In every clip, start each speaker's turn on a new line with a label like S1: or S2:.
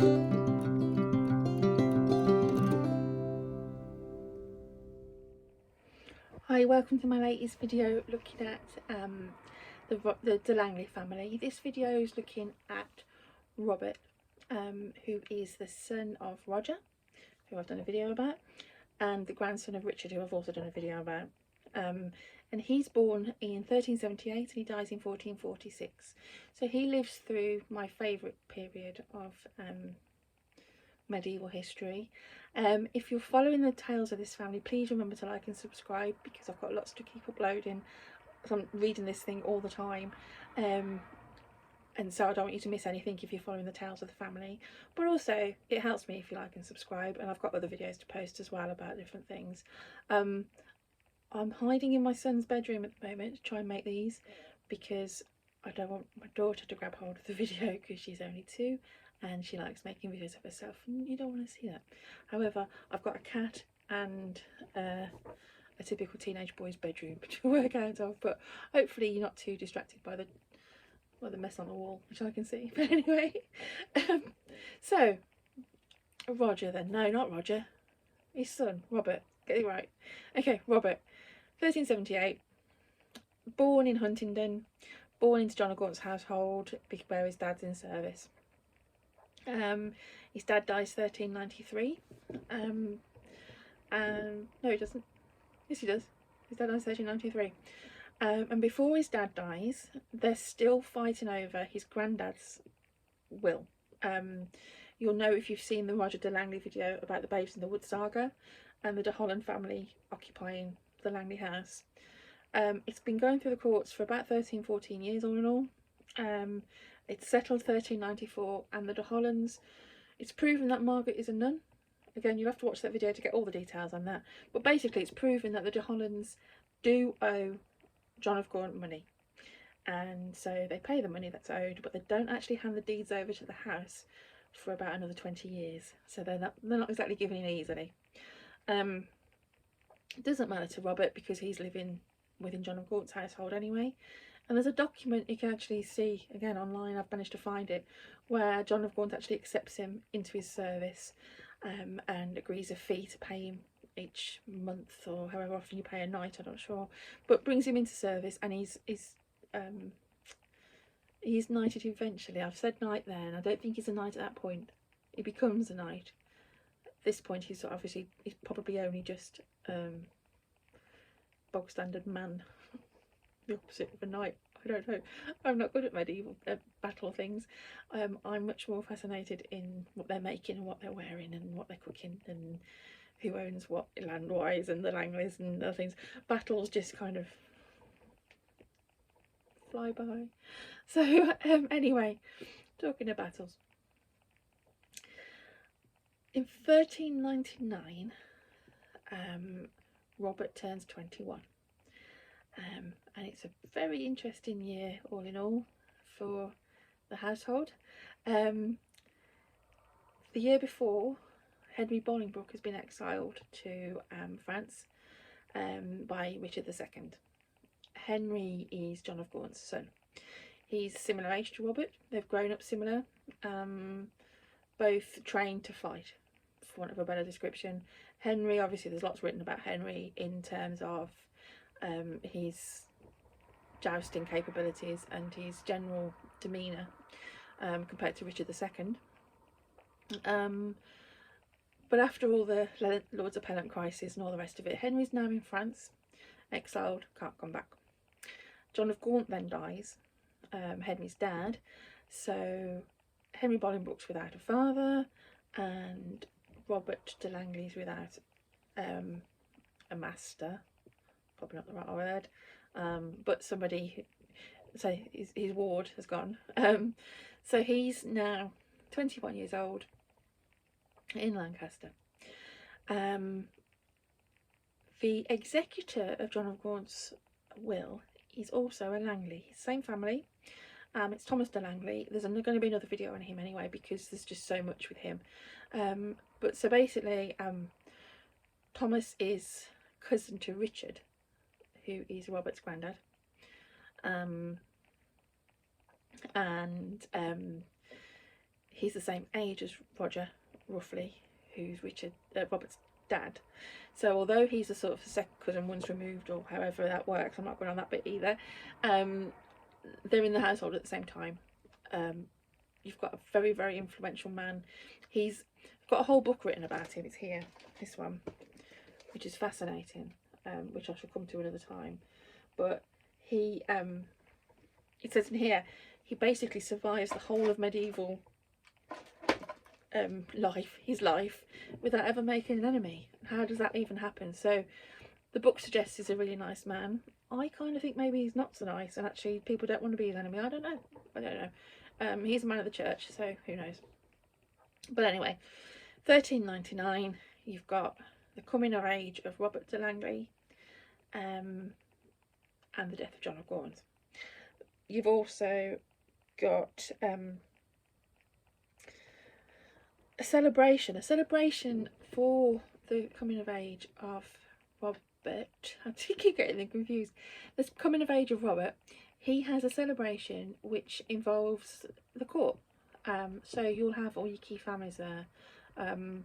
S1: Hi, welcome to my latest video looking at the Langley family. This video is looking at Robert, who is the son of Roger, who I've done a video about, and the grandson of Richard, who I've also done a video about. And he's born in 1378 and he dies in 1446. So he lives through my favourite period of medieval history. If you're following the tales of this family, please remember to like and subscribe, because I've got lots to keep uploading. So I'm reading this thing all the time, and so I don't want you to miss anything if you're following the tales of the family. But also it helps me if you like and subscribe, and I've got other videos to post as well about different things. I'm hiding in my son's bedroom at the moment to try and make these, because I don't want my daughter to grab hold of the video, because she's only 2 and she likes making videos of herself and you don't want to see that. However, I've got a cat and a typical teenage boy's bedroom to work out of, but hopefully you're not too distracted by the mess on the wall, which I can see. But anyway, so Roger then. No, not Roger. His son, Robert. Get it right. Okay, Robert. 1378. Born in Huntingdon. Born into John of Gaunt's household, where his dad's in service. His dad dies 1393. No, he doesn't. Yes, he does. His dad dies 1393. And before his dad dies, they're still fighting over his granddad's will. You'll know if you've seen the Roger de Langley video about the Babes in the Wood saga and the de Holland family occupying the Langley house. It's been going through the courts for about 13-14 years all in all. It's settled 1394, and the de Hollands, it's proven that Margaret is a nun. Again, you'll have to watch that video to get all the details on that. But basically it's proven that the de Hollands do owe John of Gaunt money. And so they pay the money that's owed, but they don't actually hand the deeds over to the house for about another 20 years. So they're not exactly giving in easily. It doesn't matter to Robert because he's living within John of Gaunt's household anyway. And there's a document you can actually see, again online, I've managed to find it, where John of Gaunt actually accepts him into his service, and agrees a fee to pay him each month, or however often you pay a knight, I'm not sure, but brings him into service, and he's knighted eventually. I've said knight there, and I don't think he's a knight at that point. He becomes a knight. At this point he's probably only just bog standard man. The opposite of a knight. I don't know. I'm not good at medieval battle things. I'm much more fascinated in what they're making and what they're wearing and what they're cooking and who owns what land-wise and the Langleys and other things. Battles just kind of fly by. So anyway, talking of battles. In 1399, Robert turns 21. And it's a very interesting year all in all for the household. The year before, Henry Bolingbroke has been exiled to France by Richard II. Henry is John of Gaunt's son. He's similar age to Robert. They've grown up similar, both trained to fight, for want of a better description. Henry, obviously there's lots written about Henry in terms of his jousting capabilities and his general demeanour compared to Richard II. But after all the Lord's Appellant crisis and all the rest of it, Henry's now in France, exiled, can't come back. John of Gaunt then dies, Henry's dad, so Henry Bolingbroke's without a father, and Robert de Langley's without a master. Probably not the right word, but somebody, so his ward has gone. So he's now 21 years old in Lancaster. The executor of John of Gaunt's will is also a Langley, same family. It's Thomas de Langley. There's going to be another video on him anyway, because there's just so much with him. But so basically, Thomas is cousin to Richard, who is Robert's granddad, he's the same age as Roger, roughly, who's Robert's dad. So although he's a sort of second cousin once removed, or however that works, I'm not going on that bit either, they're in the household at the same time. You've got a very, very influential man. He's got a whole book written about him. It's here, this one, which is fascinating, which I shall come to another time. But he, it says in here, he basically survives the whole of medieval his life, without ever making an enemy. How does that even happen? So the book suggests he's a really nice man. I kind of think maybe he's not so nice, and actually people don't want to be his enemy. I don't know. He's a man of the church, so who knows. But anyway, 1399, you've got the coming of age of Robert de Langley, and the death of John of Gaunt. You've also got a celebration for the coming of age of Robert. I keep getting them confused. The coming of age of Robert, he has a celebration which involves the court. So you'll have all your key families there, and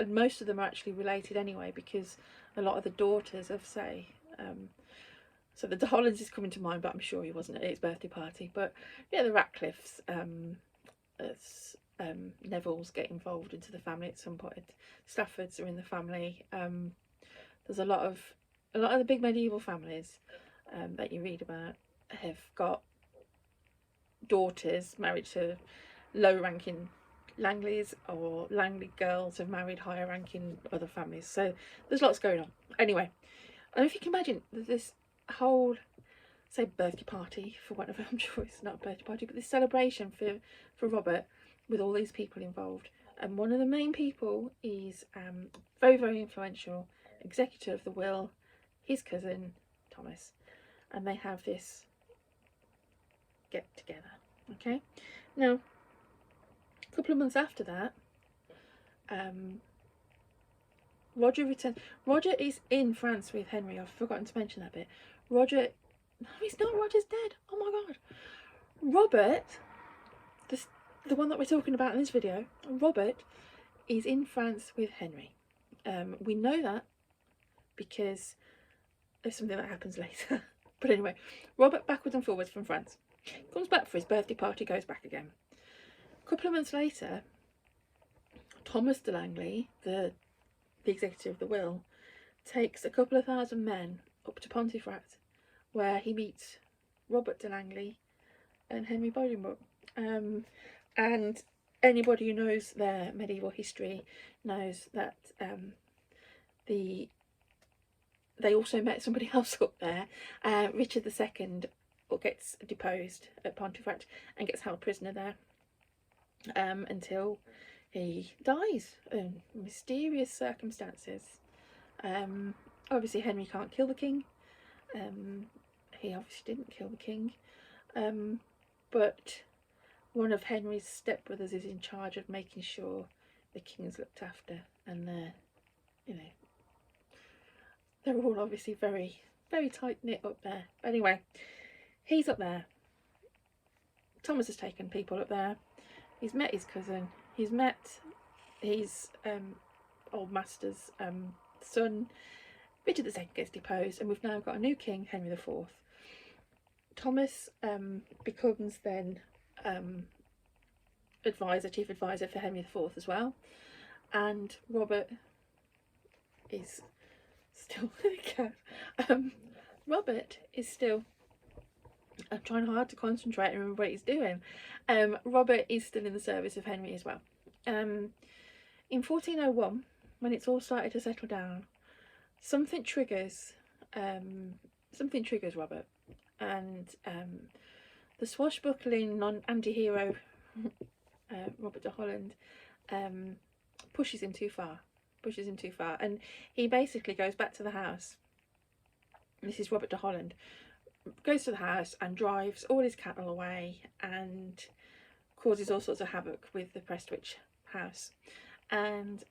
S1: most of them are actually related anyway, because a lot of the daughters of, say, so the de Hollands is coming to mind, but I'm sure he wasn't at his birthday party. But yeah, the Ratcliffes, Nevilles get involved into the family at some point. Staffords are in the family. There's a lot of the big medieval families that you read about have got daughters married to low-ranking Langleys, or Langley girls have married higher-ranking other families. So there's lots going on. Anyway, I don't know if you can imagine this whole, say, birthday party, for whatever, I'm sure it's not a birthday party, but this celebration for Robert, with all these people involved. And one of the main people is very, very influential executor of the will, his cousin Thomas, and they have this get together. Okay, now a couple of months after that, Roger returns. Roger is in France with Henry. I've forgotten to mention that bit. Roger, no, he's not. Roger's dead. Oh my god. Robert, the one that we're talking about in this video, Robert is in France with Henry. We know that because there's something that happens later. But anyway, Robert, backwards and forwards from France, comes back for his birthday party, goes back again. A couple of months later, Thomas de Langley, the executor of the will, takes a couple of thousand men up to Pontefract, where he meets Robert de Langley and Henry Bolingbroke. And anybody who knows their medieval history knows that they also met somebody else up there. Richard II gets deposed at Pontefract and gets held prisoner there until he dies in mysterious circumstances. Obviously Henry can't kill the king. He obviously didn't kill the king, but one of Henry's stepbrothers is in charge of making sure the king's looked after, and they're all obviously very, very tight-knit up there. Anyway, he's up there. Thomas has taken people up there. He's met his cousin. He's met his old master's son. Richard II gets deposed, and we've now got a new king, Henry IV. Thomas becomes then chief advisor for Henry IV as well, and Robert is still Robert is still, I'm trying hard to concentrate and remember what he's doing. Robert is still in the service of Henry as well. In 1401, when it's all started to settle down, something triggers Robert, and the swashbuckling anti-hero Robert de Holland pushes him too far, and he basically goes back to the house. This is Robert de Holland, goes to the house and drives all his cattle away and causes all sorts of havoc with the Prestwich house. And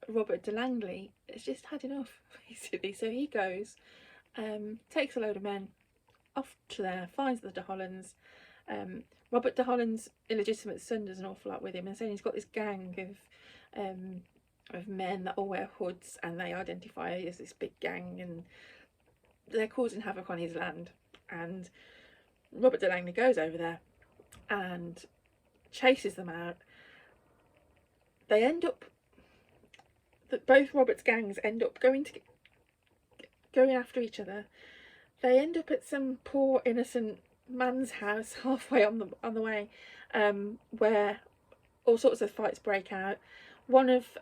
S1: Robert de Langley has just had enough, basically, so he goes, takes a load of men off to there, finds the de Hollands, Robert de Holland's illegitimate son does an awful lot with him, and saying he's got this gang of men that all wear hoods, and they identify as this big gang, and they're causing havoc on his land. And Robert de Langley goes over there and chases them out. They end up, that both Robert's gangs end up going after each other. They end up at some poor innocent man's house halfway on the way, where all sorts of fights break out. One of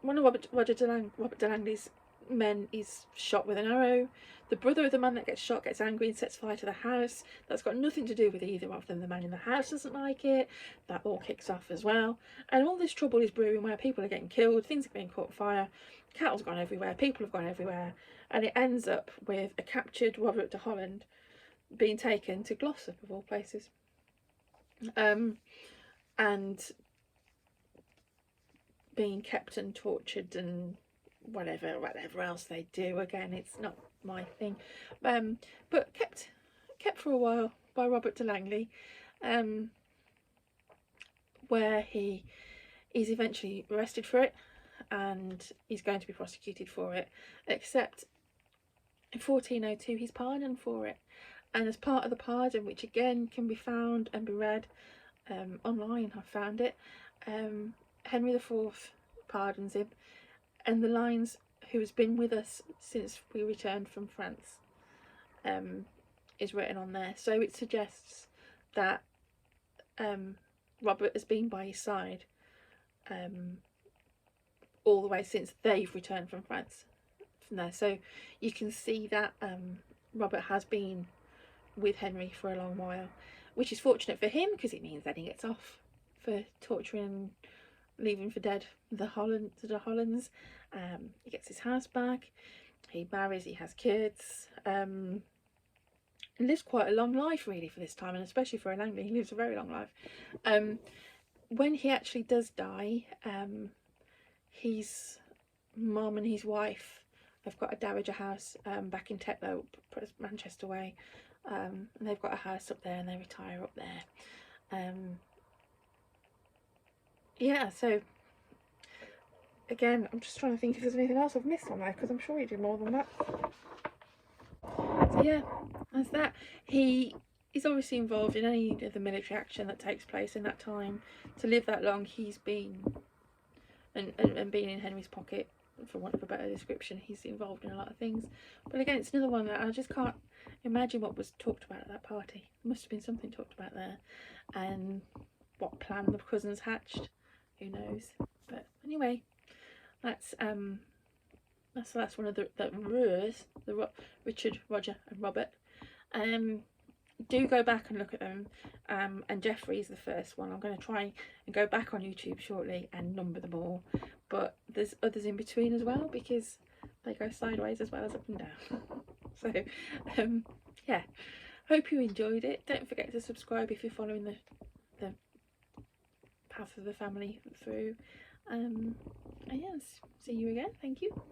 S1: Robert de Langley's men is shot with an arrow. The brother of the man that gets shot gets angry and sets fire to the house. That's got nothing to do with either of them. The man in the house doesn't like it. That all kicks off as well. And all this trouble is brewing where people are getting killed, things are being caught fire, cattle's gone everywhere, people have gone everywhere. And it ends up with a captured Robert de Holland being taken to Glossop, of all places. And being kept and tortured and whatever else they do. Again, it's not my thing, but kept for a while by Robert de Langley, where he is eventually arrested for it, and he's going to be prosecuted for it, except in 1402 he's pardoned for it. And as part of the pardon, which again can be found and be read online, I found it, Henry IV pardons him, and the lines "who has been with us since we returned from France" is written on there. So it suggests that Robert has been by his side all the way since they've returned from France from there. So you can see that Robert has been with Henry for a long while, which is fortunate for him because it means that he gets off for torturing and leaving for dead the Hollands. He gets his house back, he marries, he has kids, and lives quite a long life really for this time, and especially for a Langley, he lives a very long life. When he actually does die, his mum and his wife have got a dowager house back in Tetlow, Manchester way, and they've got a house up there and they retire up there. Yeah, so again, I'm just trying to think if there's anything else I've missed on there, because I'm sure he did more than that. So yeah, that's that. He is obviously involved in any of the military action that takes place in that time. To live that long, he's been and being in Henry's pocket, for want of a better description, he's involved in a lot of things. But again, it's another one that I just can't imagine what was talked about at that party. There must have been something talked about there, and what plan the cousins hatched, who knows. But anyway, that's the last one of the Richard, Roger and Robert. Do go back and look at them, and Geoffrey's the first one. I'm going to try and go back on YouTube shortly and number them all, but there's others in between as well, because they go sideways as well as up and down. So yeah, hope you enjoyed it. Don't forget to subscribe if you're following the path of the family through, and yes, see you again. Thank you.